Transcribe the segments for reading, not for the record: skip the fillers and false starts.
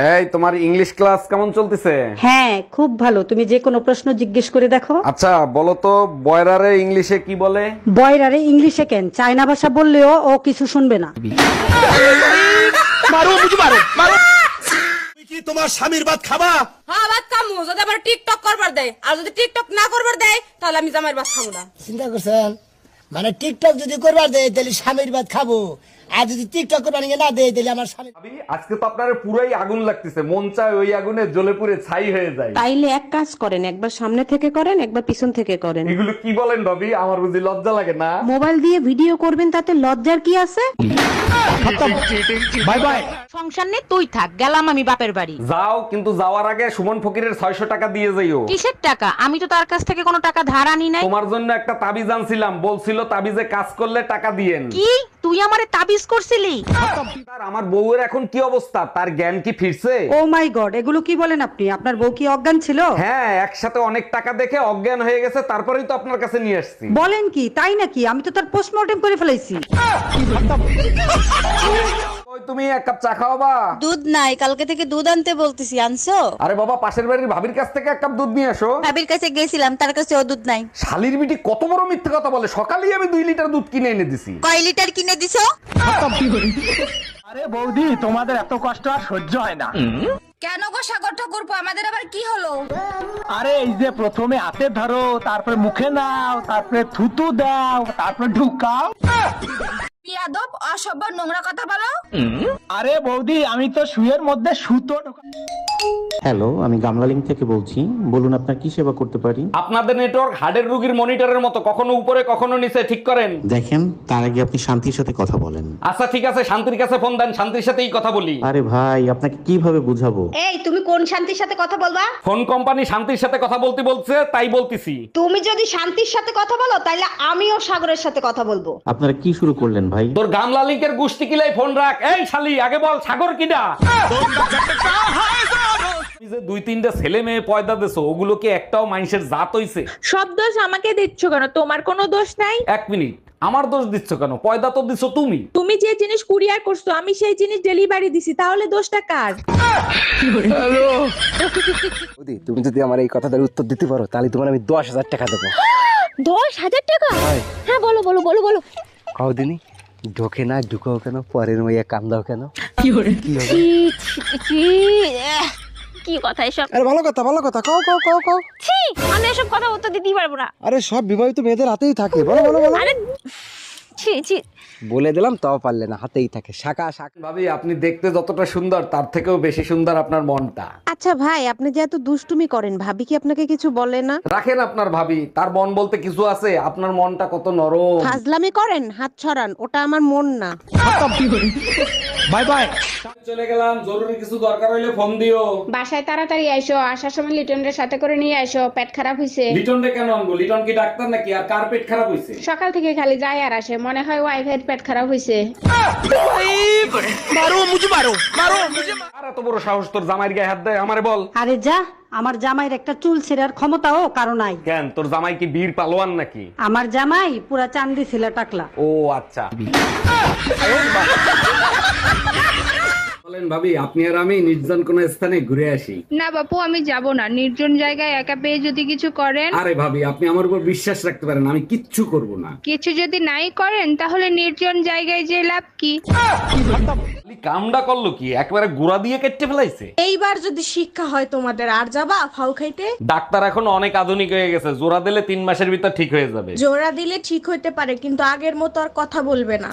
এই তোমার English class কেমন চলতেছে? হ্যাঁ খুব ভালো, তুমি যে কোনো প্রশ্ন জিজ্ঞেস করে দেখো। আচ্ছা বলো তো, বয়রারে ইংলিশে কি বলে? বয়রারে ইংলিশে কেন, চায়না ভাষা বললেও ও কিছু শুনবে না। কি তোমার স্বামীর ভাত খাবা? হ্যাঁ ভাত খামু, যদি আবার টিকটক করবার দেয়, আর যদি টিকটক না করবার দেয় তাহলে আমি জামাইয়ের ভাত খাবো না। চিন্তা করছেন? মানে টিকটক যদি করবার দেয় তাহলে স্বামীর ভাত খাবো, আর যদি টিকটক করবার না দেয় তাহলে আমার স্বামী। ভাবি, আজকে তো আপনার পুরাই আগুন লাগতেছে, মন চায় ওই আগুনে জ্বলে পুড়ে ছাই হয়ে যায়। তাইলে এক কাজ করেন, একবার সামনে থেকে করেন, একবার পিছন থেকে করেন। এগুলো কি বলেন ভাবি? আমার বুঝি লজ্জা লাগে না? মোবাইল দিয়ে ভিডিও করবেন, তাতে লজ্জার কি আছে? Bye bye. সংসার নেই, তুই থাক, গেলাম আমি বাপের বাড়ি। যাও, কিন্তু যাওয়ার আগে সুমন ফকিরের 600 টাকা দিয়ে যাইও। কিসের টাকা? আমি তো তার কাছ থেকে কোনো টাকা ধার আনি নাই। তোমার জন্য একটা তাবিজ আনছিলাম, বলছিল তাবিজে কাজ করলে টাকা দিয়েন। কি তুই আমারে তাবিজ করছিলি? আর আমার বউয়ের এখন কি অবস্থা? তার জ্ঞান কি ফিরছে? ও মাই গড, এগুলো কি বলেন আপনি? আপনার বউ কি অজ্ঞান ছিল? হ্যাঁ, একসাথে অনেক টাকা দেখে অজ্ঞান হয়ে গেছে, তারপরেই তো আপনার কাছে নিয়ে আসছি। বলেন কি, তাই নাকি? আমি তো তার পোস্টমর্টেম করে ফেলাইছি। ওই তুমি এক কাপ চা খাওয়াবা? দুধ নাই, কালকে থেকে দুধ আনতে বলতেছি, আনছো? আরে বাবা, পাশের বাড়ির ভাবির কাছ থেকে এক কাপ দুধ নিয়ে আসো। ভাবির কাছে গেছিলাম, তার কাছে ও দুধ নাই। শালির বিটি কত বড় মিথ্যে কথা বলে! সকালেই আমি 2 লিটার দুধ কিনে এনে দিছি। কয় লিটার কিনে দিছো? আরে বৌদি, তোমাদের এত কষ্ট আর সহ্য হয় না। কেন গো সাগর ঠাকুরপো, আমাদের আবার কি হলো? আরে এই যে প্রথমে হাতে ধরো, তারপরে মুখে নাও, তারপরে থুতু দাও, তারপরে ঢুকাও। বিয়াদব, অসভ্য, নোংরা কথা বলো। আরে বৌদি, আমি তো শুয়ের মধ্যে সুতো হ্যালো, আমি গামলালিং থেকে বলছি। বলুন আপনার কি সেবা করতে পারি? আপনাদের নেটওয়ার্ক হার্টের রোগীর মনিটরের মতো, কখনো উপরে কখনো নিচে, ঠিক করেন। দেখেন, তার আগে আপনি শান্তির সাথে কথা বলেন। আচ্ছা ঠিক আছে, শান্তির কাছে ফোন দেন, শান্তির সাথেই কথা বলি। আরে ভাই, আপনাকে কিভাবে বুঝাবো? এই তুমি কোন শান্তির সাথে কথা বলবা? ফোন কোম্পানি শান্তির সাথে কথা বলতে বলছে, তাই বলতেছি। তুমি যদি শান্তির সাথে কথা বলো তাহলে আমিও সাগরের সাথে কথা বলবো। আপনারা কি শুরু করলেন ভাই? তোর গামলা লিংকের গুষ্টি কিলাই ফোন রাখ। এই শালি, আগে বল সাগর কিডা? তুই যে 2-3টা ছেলে মেয়ে পয়দা দেছো, ওগুলো কি একটাও মানুষের জাত হইছে? সব দোষ আমাকে দিচ্ছ কেন? তোমার কোনো দোষ নাই। 1 মিনিট, আমার দোষ দিচ্ছ কেন? পয়দা তো দিছো তুমি। তুমি যে জিনিস কুরিয়ার করছো, আমি সেই জিনিস ডেলিভারি দিছি, তাহলে দোষটা কার? তুমি যদি আমার এই কথাটার উত্তর দিতে পারো তাহলে তোমার আমি 10,000 টাকা দেবো। 10,000 টাকা? হ্যাঁ বলো বলো বলো বলো। কদিনই ঢোকে না, ঢুকাও কেন? পরের মেয়ে কান্দাও কেন? কি কথা এসব? আরে ভালো কথা, ভালো কথা, কও কও কও কও। ছি, আমি এসব কথা উত্তর দিতেই পারবো না। আরে সব বিবাহিত মেয়েদের হাতেই থাকে, বলো বলো বলো। আরে ছি ছি, বলে দিলাম তাও পারলে না, হাতেই থাকে। শাখা শাখা। ভাবি, আপনি দেখতে যতটা সুন্দর, তার থেকেও বেশি সুন্দর আপনার মনটা। আচ্ছা ভাই, আপনি যে এত দুষ্টুমি করেন, ভাবি কি আপনাকে কিছু বলে না? রাখেন আপনার ভাবি, তার মন বলতে কিছু আছে? আপনার মনটা কত নরম। ফাজলামি করেন, হাত ছড়ান, ওটা আমার মন না। Bye bye. চলে গেলাম, জরুরি কিছু দরকার হইলে ফোন দিও। বাসায় তাড়াতাড়ি আইসো, আসার সময় লিটনের সাথে করে নিয়ে আইসো, পেট খারাপ হইছে। লিটন রে কেন আনবো? লিটন কি ডাক্তার নাকি? আর কার পেট খারাপ হইছে? সকাল থেকে খালি যায় আর আসে, মনে হয় ওয়াইফের পেট খারাপ হইছে। আর এত বড় সাহস তোর জামাইয়ের গায়ে হাত দেয়? আমারে বল। আরে যা, আমার জামাইয়ের একটা চুল ছেঁড়ার ক্ষমতাও কারো নাই। কেন, তোর জামাই কি বীর পালোয়ান নাকি? আমার জামাই পুরা চান্দি ছিল টাকলা। ও আচ্ছা। বলেন ভাবি, আপনি আর আমি নির্জন কোন স্থানে ঘুরে আসি। না বাপু, আমি যাব না। নির্জন জায়গায় একা পেয়ে যদি কিছু করেন। আরে ভাবি, আপনি আমার উপর বিশ্বাস রাখতে পারেন, আমি কিচ্ছু করব না। কিছু যদি নাই করেন তাহলে নির্জন জায়গায় যে লাভ কি? কামডা করলো কি? একেবারে গুড়া দিয়ে কেটে ফেলাইছে। এইবার যদি শিক্ষা হয় তোমাদের, আর যাবা ফাউ খাইতে? ডাক্তার এখন অনেক আধুনিক হয়ে গেছে, জোড়া দিলে 3 মাসের ভিতর ঠিক হয়ে যাবে। জোড়া দিলে ঠিক হইতে পারে, কিন্তু আগের মতো আর কথা বলবে না।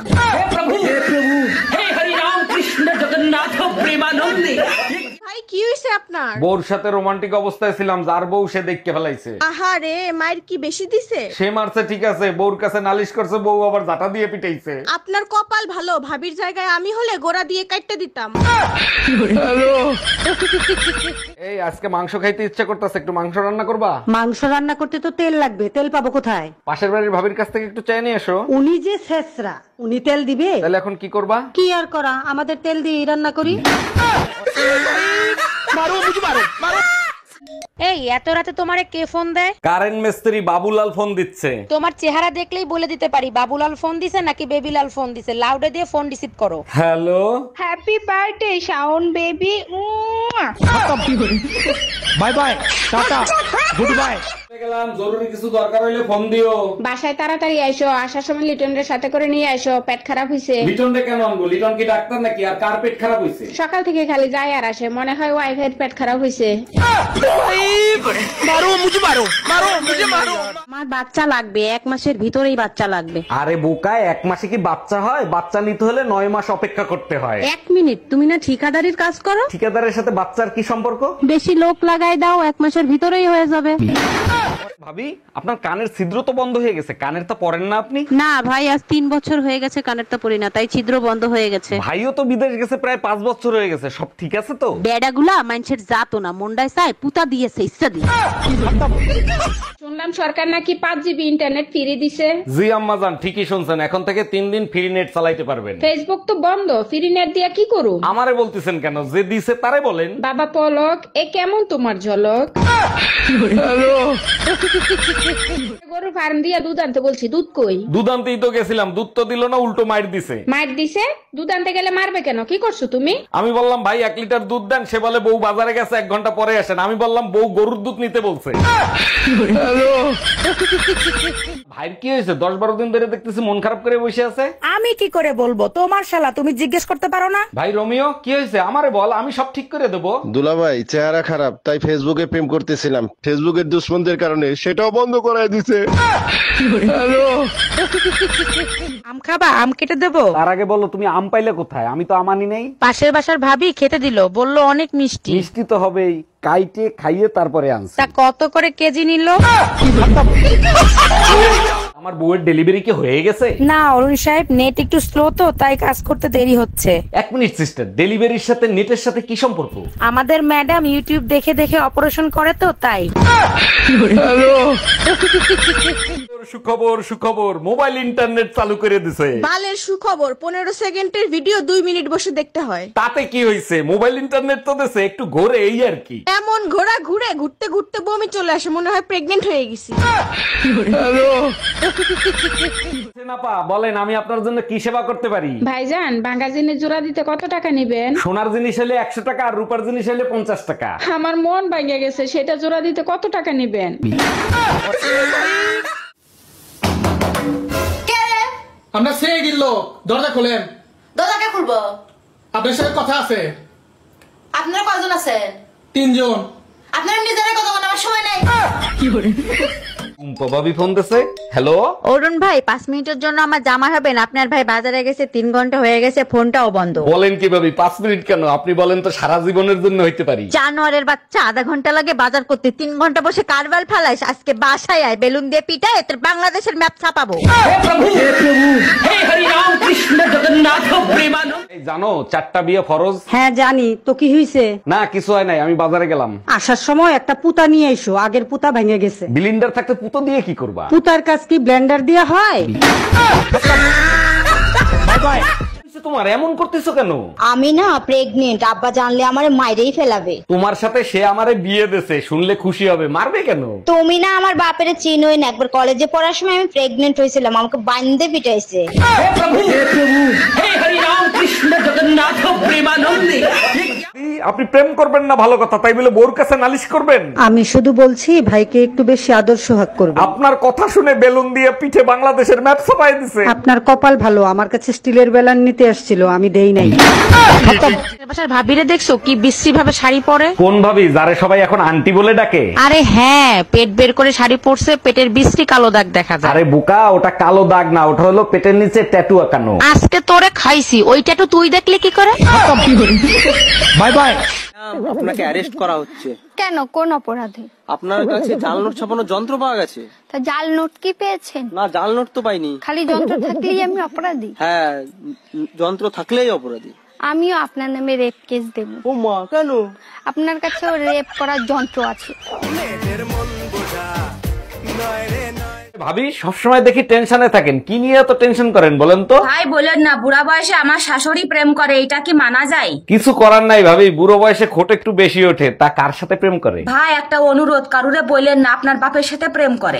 ভাই কি হইছে আপনার? বউর সাথে রোমান্টিক অবস্থায় ছিলাম, যার বউ সে দেখতে ফেলাইছে। আহারে, মায়ের কি বেশি দিছে? সে মারছে ঠিক আছে, বউর কাছে নালিশ করছে, বউ আবার জাটা দিয়ে পিটাইছে। আপনার কপাল ভালো, ভাবির জায়গায় আমি হলে গোড়া দিয়ে কাটতে দিতাম। এই আজকে মাংস খাইতে ইচ্ছা করতেছে, একটু মাংস রান্না করবা? মাংস রান্না করতে তো তেল লাগবে, তেল পাবো কোথায়? পাশের বাড়ির ভাবির কাছ থেকে একটু চাই নিয়ে এসো। উনি যে শেষরা, উনি তেল দিবে? তাহলে এখন কি করবা? কি আর করা, আমাদের তেল দিয়ে রান্না করি। এই এত রাতে তোমারে কে ফোন দেয়? কারেন্ট মিস্ত্রি বাবুলাল ফোন দিচ্ছে। তোমার চেহারা দেখলেই বলে দিতে পারি বাবুলাল ফোন দিছে নাকি বেবিলাল ফোন দিছে। লাউডে দিয়ে ফোন রিসিভ করো। Hello, happy birthday Shaon baby. Bye bye, tata, good bye. গেলাম, জরুরি কিছু দরকার হইলে ফোন দিও। বাসায় তাড়াতাড়ি আইসো, আসার সময় লিটনের সাথে করে নিয়ে আইসো, পেট খারাপ হইছে। লিটন রে কেন আনবো? লিটন কি ডাক্তার নাকি? আর কার পেট খারাপ হইছে? সকাল থেকে খালি যায় আর আসে, মনে হয় ওয়াইফের পেট খারাপ হইছে। আমার বাচ্চা লাগবে, 1 মাসের ভিতরেই বাচ্চা লাগবে। আরে বোকায়, 1 মাসে কি বাচ্চা হয়? বাচ্চা নিতে হলে 9 মাস অপেক্ষা করতে হয়। 1 মিনিট, তুমি না ঠিকাদারির কাজ করো? ঠিকাদারের সাথে বাচ্চার কি সম্পর্ক? বেশি লোক লাগাই দাও, 1 মাসের ভিতরেই হয়ে যাবে। ভাবি, আপনার কানের ছিদ্র তো বন্ধ হয়ে গেছে, কানের তো পরেন না আপনি? না ভাই, আজ 3 বছর হয়ে গেছে কানেরটা পরি না, তাই ছিদ্র বন্ধ হয়ে গেছে। ভাইও তো বিদেশ গেছে প্রায় 5 বছর হয়ে গেছে, সব ঠিক আছে তো? বেডাগুলা মানুষের জাতো না, মন্ডায় চায় পুতা দিয়েছে ইচ্ছা দিয়ে। শুনলাম সরকার নাকি 5 জিবি ইন্টারনেট ফ্রি দিছে। জি আম্মাজান, ঠিকই শুনছেন, এখন থেকে 3 দিন ফ্রি নেট চালাইতে পারবেন। ফেসবুক তো বন্ধ, ফ্রি নেট দিয়া কি করু? আমারে বলতেছেন কেন? যে দিছে তারে বলেন। বাবা পলক, এ কেমন তোমার ঝলক? গরুর ফার্ম দিয়া দুধ আনতে বলছি, দুধ কই? দুধ আনতেই তো গেছিলাম, দুধ তো দিল না, উল্টো মাইর দিছে। মার দিছে? দুধ আনতে গেলে মারবে কেন? কি করছো তুমি? আমি বললাম ভাই 1 লিটার দুধ দেন, সে বলে বউ বাজারে গেছে, 1 ঘন্টা পরে আসেন। আমি বললাম বউ গরুর দুধ নিতে বলছে। ভাইর কি হয়েছে? 10-12 দিন ধরে দেখতেছি মন খারাপ করে বসে আছে। আমি কি করে বলবো? তোমার শালা, তুমি জিজ্ঞেস করতে পারো না? ভাই রোমিও, কি হয়েছে? আমারে বল, আমি সব ঠিক করে দেবো। দুলাভাই চেহারা খারাপ, তাই ফেসবুকে প্রেম করতেছিলাম, ফেসবুকের দুশ্মনদের কারণে সেটাও বন্ধ করায় দিছে। আম খাবা? আম কেটে দেবো? তার আগে বলো, তুমি আম পাইলে কোথায়? আমি তো আমানি নেই। পাশের বাসার ভাবি খেতে দিল, বললো অনেক মিষ্টি। মিষ্টি তো হবেই, কাইটে খাইয়ে তারপরে আনছি। তা কত করে কেজি নিল? আমার বউয়ের ডেলিভারি কি হয়ে গেছে? না অরুণ সাহেব, নেট একটু স্লো তো, তাই কাজ করতে দেরি হচ্ছে। 1 মিনিট সিস্টার, ডেলিভারির সাথে নেটের সাথে কি সম্পর্ক? আমাদের ম্যাডাম ইউটিউব দেখে দেখে অপারেশন করে তো, তাই। সুখবর, সুখবর, মোবাইল ইন্টারনেট চালু করে দিছে। বালের সুখবর, 15 সেকেন্ডের ভিডিও 2 মিনিট বসে দেখতে হয়। তাতে কি হয়েছে? মোবাইল ইন্টারনেট তো দিছে, একটু ঘোরে এই আর কি। এমন ঘোরা ঘুরে ঘুরতে ঘুরতে বমি চলে আসে, মনে হয় প্রেগনেন্ট হয়ে গেছি। আপা বলেন, আমি আপনার জন্য কি সেবা করতে পারি? ভাইজান, ভাঙা জিনিস জোড়া দিতে কত টাকা নিবেন? সোনার জিনিস হলে 100 টাকা, আর রূপার জিনিস হলে 50 টাকা। আমার মন ভাঙে গেছে, সেটা জোড়া দিতে কত টাকা নিবেন? আমরা সে গিল, দরজা খোলেন। দরজাকে খুলবো? আপনার সাথে কথা আছে। আপনারা কয়জন আছেন? 3 জন। আপনারা নিজেরা কথা বলার আমার সময় নাই। ভাবি ফোন দিছে। হ্যালো অরুণ ভাই, 5 মিনিটের জন্য আমার জামা হবেন? আপনার ভাই বাজারে গেছে, 3 ঘন্টা হয়ে গেছে, ফোনটাও বন্ধ। বলেন কি ভাবি, 5 মিনিট কেন? আপনি বলেন তো, সারা জীবনের জন্য হইতে পারি। জানোয়ারের বাচ্চা, আধা ঘন্টা লাগে বাজার করতে, 3 ঘন্টা বসে কারবাল ফেলাইস। আজকে বাসায় আয়, বেলুন দিয়ে পিটায় তোর বাংলাদেশের ম্যাপ ছাপাবো। এই জানো 4টা বিয়ে ফরজ? হ্যাঁ জানি, তো কি হইছে? না কিছু হয় নাই, আমি বাজারে গেলাম। আসার সময় একটা পুতা নিয়ে এসো, আগের পুতা ভেঙে গেছে। বিলিন্ডার থাকতে পুতো দিয়ে কি করবা? পুতার কাজ কি ব্লেন্ডার দিয়া হয়? তোমার এমন করতেছো কেন? আমি না প্রেগনেন্ট, আব্বা জানলে আমারে মাইরেই ফেলাবে। তোমার সাথে সে আমারে বিয়ে দেছে, শুনলে খুশি হবে, মারবে কেন? তুমি না আমার বাপের চিনোই না, একবার কলেজে পড়ার সময় আমি প্রেগনেন্ট হয়েছিলাম, আমাকে বান্ধে পিটাইছে। আপনি প্রেম করবেন না ভালো কথা, তাই বলে বোর কাছে নালিশ করবেন? আমি শুধু বলছি ভাইকে একটু বেশি আদর সোহাগ করবে। আপনার কথা শুনে বেলুন দিয়ে পিঠে বাংলাদেশের ম্যাপ ছাপাই দিছে। আপনার কপাল ভালো, আমার কাছে স্টিলের বেলান নিতে আসছিল, আমি দেই নাই। বাসার ভাবিরে দেখছো কি বিশ্রী ভাবে শাড়ি পরে? কোন ভাবি, যারে সবাই এখন আন্টি বলে ডাকে? আরে হ্যাঁ, পেট বের করে শাড়ি পরছে, পেটের বিশ্রী কালো দাগ দেখা যায়। আরে বোকা, ওটা কালো দাগ না, ওটা হলো পেটের নিচে ট্যাটু আঁকানো। আজকে তোরে খাইছি, ওইটা তো তুই দেখলে কি করে? Bye bye. আপনাকে অ্যারেস্ট করা হচ্ছে। কেন, কোন অপরাধে? আপনার কাছে জাল নোট ছাপানোর যন্ত্র পাওয়া গেছে। তা জাল নোট কি পেয়েছেন? না, জাল নোট তো পাইনি। খালি যন্ত্র থাকলেই আমি অপরাধী? হ্যাঁ, যন্ত্র থাকলেই অপরাধী। আমিও আপনার নামে রেপ কেস দেব। ও মা, কেন? আপনার কাছেও রেপ করার যন্ত্র আছে। ভাবি সবসময় দেখি টেনশনে থাকেন, কি নিয়ে এত টেনশন করেন বলেন তো? ভাই বলেন না, বুড়া বয়সে আমার শাশুড়ি প্রেম করে, এটা কি মানা যায়? কিছু করার নাই ভাবি, বুড়ো বয়সে খোট একটু বেশি ওঠে। তা কার সাথে প্রেম করে? ভাই একটা অনুরোধ, কারুরে বললেন না আপনার বাপের সাথে প্রেম করে।